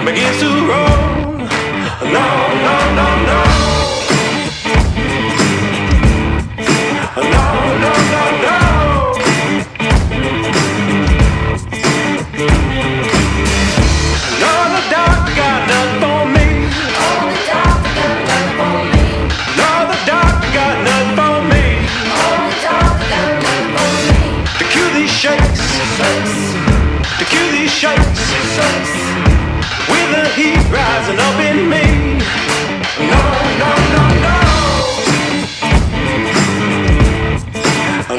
Begins to roll. No, no, no, no. No, no, no, no. No, the doctor got nothing for me. Oh, the doctor got nothing for me. No, the doctor got nothing for me. Oh, the doctor got nothing for me. To cure these shakes. To cure these shakes. With the heat rising up in me. No, no, no, no.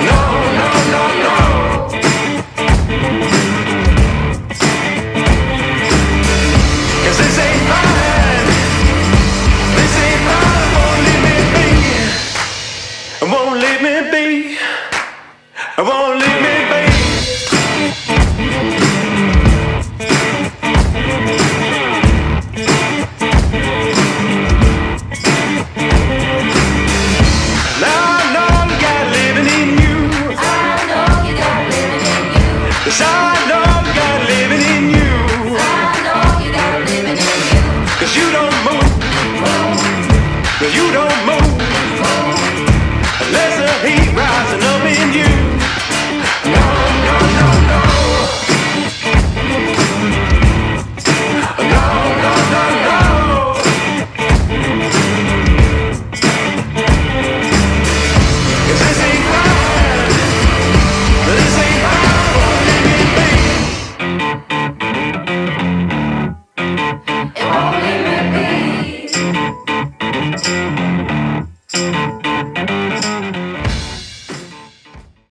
No, no, no, no. 'Cause this ain't mine. This ain't mine. Won't leave me be. Won't leave me be. Won't leave me be. Yes, I know you got living in you. I know you got living in you. 'Cause you don't move. You don't move unless the heat rising up in you. No, no, no, no. No, no, no, no. 'Cause this ain't mine. This ain't mine. Won't leave me be. It won't leave me